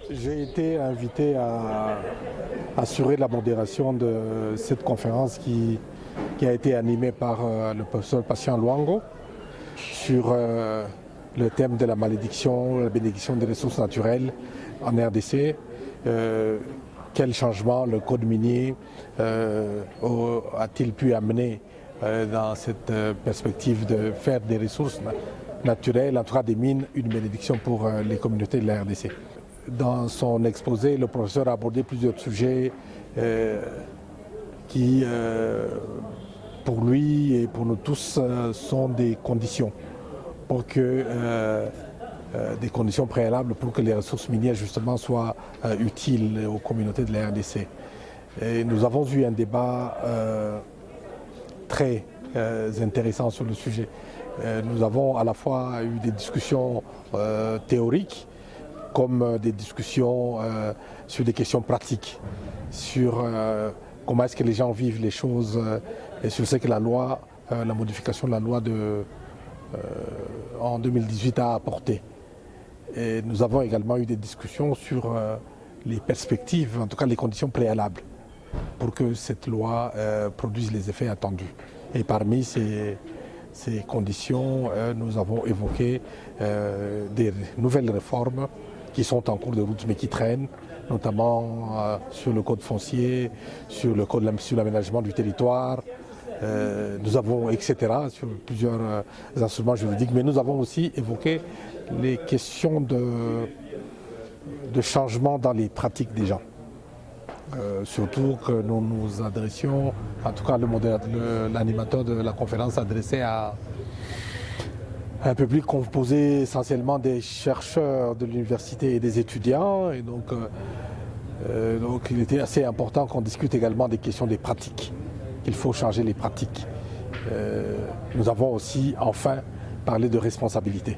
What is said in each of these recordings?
J'ai été invité à assurer la modération de cette conférence qui a été animée par le professeur Patient Luango sur le thème de la malédiction, la bénédiction des ressources naturelles en RDC. Quel changement le code minier a-t-il pu amener dans cette perspective de faire des ressources naturelles, en tout cas des mines, une bénédiction pour les communautés de la RDC. Dans son exposé, le professeur a abordé plusieurs sujets qui, pour lui et pour nous tous, sont des conditions pour que des conditions préalables pour que les ressources minières justement soient utiles aux communautés de la RDC. Et nous avons eu un débat très intéressant sur le sujet. Nous avons à la fois eu des discussions théoriques comme des discussions sur des questions pratiques, sur comment est-ce que les gens vivent les choses et sur ce que la loi, la modification de la loi en 2018 a apporté. Et nous avons également eu des discussions sur les perspectives, en tout cas les conditions préalables pour que cette loi produise les effets attendus. Et parmi ces conditions, nous avons évoqué des nouvelles réformes qui sont en cours de route mais qui traînent, notamment sur le code foncier, sur l'aménagement du territoire. Nous avons, etc., sur plusieurs instruments juridiques, mais nous avons aussi évoqué les questions de changement dans les pratiques des gens. Surtout que nous nous adressions, en tout cas l'animateur de la conférence s'adressait à un public composé essentiellement des chercheurs de l'université et des étudiants. Et donc il était assez important qu'on discute également des questions des pratiques. Il faut changer les pratiques. Nous avons aussi enfin parlé de responsabilité.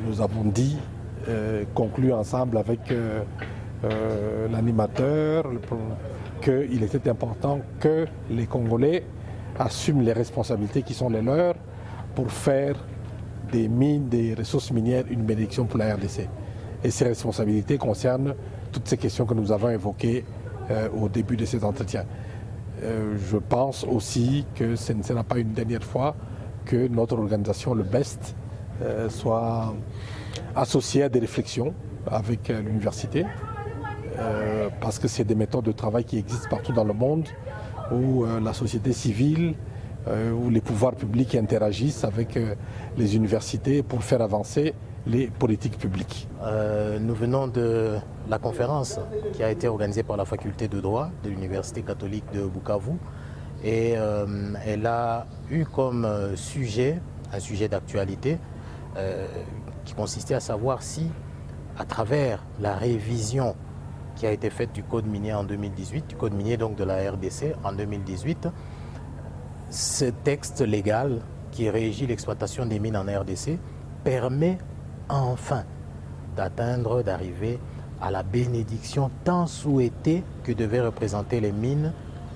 Nous avons dit, conclu ensemble avec l'animateur, qu'il était important que les Congolais assument les responsabilités qui sont les leurs pour faire des mines, des ressources minières, une bénédiction pour la RDC. Et ces responsabilités concernent toutes ces questions que nous avons évoquées au début de cet entretien. Je pense aussi que ce ne sera pas une dernière fois que notre organisation, le BEST, soit associée à des réflexions avec l'université, parce que c'est des méthodes de travail qui existent partout dans le monde, où la société civile, où les pouvoirs publics interagissent avec les universités pour faire avancer les politiques publiques. Nous venons de la conférence qui a été organisée par la faculté de droit de l'Université catholique de Bukavu et elle a eu comme sujet, un sujet d'actualité qui consistait à savoir si, à travers la révision qui a été faite du code minier en 2018, du code minier donc de la RDC en 2018, ce texte légal qui régit l'exploitation des mines en RDC permet enfin d'arriver à la bénédiction tant souhaitée que devaient représenter les mines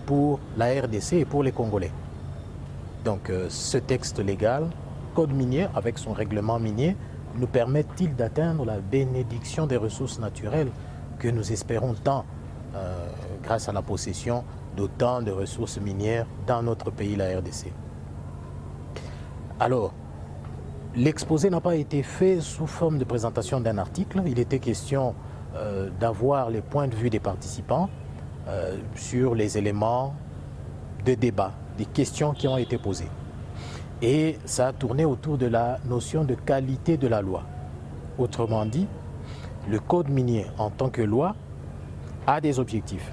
pour la RDC et pour les Congolais. Donc ce texte légal, code minier avec son règlement minier, nous permet-il d'atteindre la bénédiction des ressources naturelles que nous espérons tant grâce à la possession d'autant de ressources minières dans notre pays, la RDC. Alors, l'exposé n'a pas été fait sous forme de présentation d'un article. Il était question d'avoir les points de vue des participants sur les éléments de débat, des questions qui ont été posées. Et ça a tourné autour de la notion de qualité de la loi. Autrement dit, le code minier en tant que loi a des objectifs.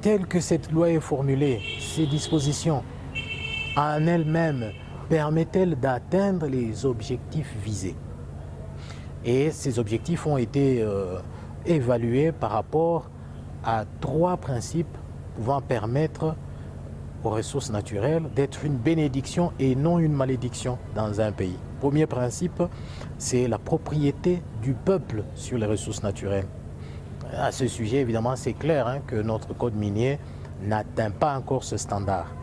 Telle que cette loi est formulée, ces dispositions en elles-mêmes permettent-elles d'atteindre les objectifs visés? Et ces objectifs ont été évalués par rapport à 3 principes pouvant permettre aux ressources naturelles d'être une bénédiction et non une malédiction dans un pays. Premier principe, c'est la propriété du peuple sur les ressources naturelles. À ce sujet, évidemment, c'est clair que notre code minier n'atteint pas encore ce standard.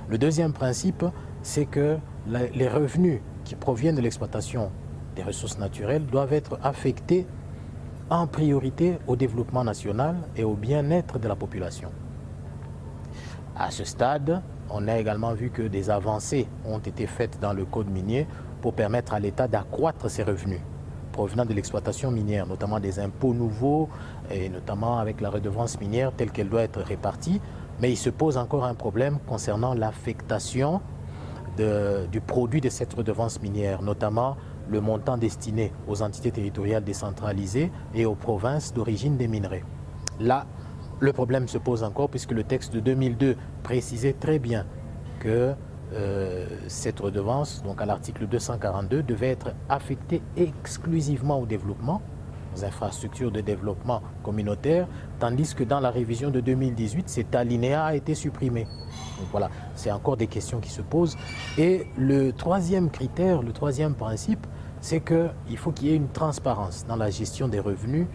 Le deuxième principe, c'est que les revenus qui proviennent de l'exploitation des ressources naturelles doivent être affectés en priorité au développement national et au bien-être de la population. À ce stade, on a également vu que des avancées ont été faites dans le code minier pour permettre à l'État d'accroître ses revenus provenant de l'exploitation minière, notamment des impôts nouveaux et notamment avec la redevance minière telle qu'elle doit être répartie. Mais il se pose encore un problème concernant l'affectation du produit de cette redevance minière, notamment le montant destiné aux entités territoriales décentralisées et aux provinces d'origine des minerais. Là, le problème se pose encore puisque le texte de 2002 précisait très bien que cette redevance, donc à l'article 242, devait être affectée exclusivement au développement, aux infrastructures de développement communautaire, tandis que dans la révision de 2018, cet alinéa a été supprimé. Donc voilà, c'est encore des questions qui se posent. Et le troisième critère, le troisième principe, c'est qu'il faut qu'il y ait une transparence dans la gestion des revenus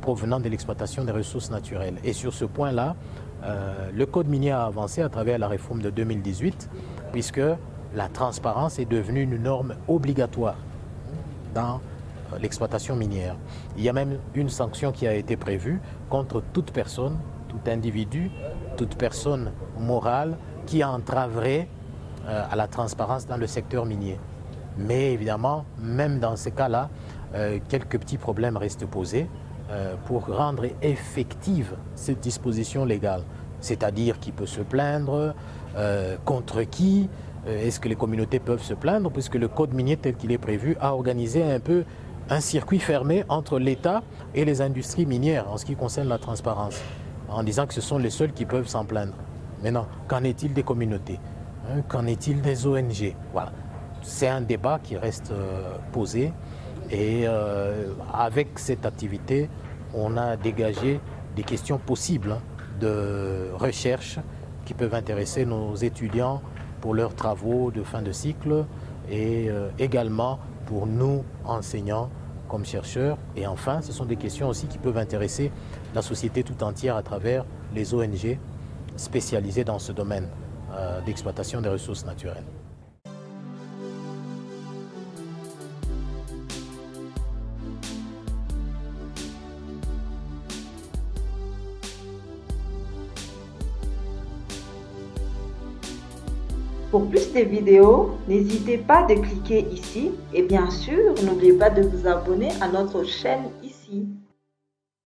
provenant de l'exploitation des ressources naturelles. Et sur ce point-là, le Code minier a avancé à travers la réforme de 2018, puisque la transparence est devenue une norme obligatoire dans l'exploitation minière. Il y a même une sanction qui a été prévue contre toute personne, tout individu, toute personne morale qui entraverait à la transparence dans le secteur minier. Mais évidemment, même dans ces cas-là, quelques petits problèmes restent posés pour rendre effective cette disposition légale. C'est-à-dire qui peut se plaindre, contre qui, est-ce que les communautés peuvent se plaindre, puisque le code minier tel qu'il est prévu a organisé un peu un circuit fermé entre l'État et les industries minières en ce qui concerne la transparence, en disant que ce sont les seuls qui peuvent s'en plaindre. Maintenant, qu'en est-il des communautés? Qu'en est-il des ONG? Voilà. C'est un débat qui reste posé et avec cette activité, on a dégagé des questions possibles de recherche qui peuvent intéresser nos étudiants pour leurs travaux de fin de cycle et également pour nous, enseignants, comme chercheurs. Et enfin, ce sont des questions aussi qui peuvent intéresser la société tout entière à travers les ONG spécialisées dans ce domaine d'exploitation des ressources naturelles. Pour plus de vidéos, n'hésitez pas de cliquer ici et bien sûr, n'oubliez pas de vous abonner à notre chaîne ici.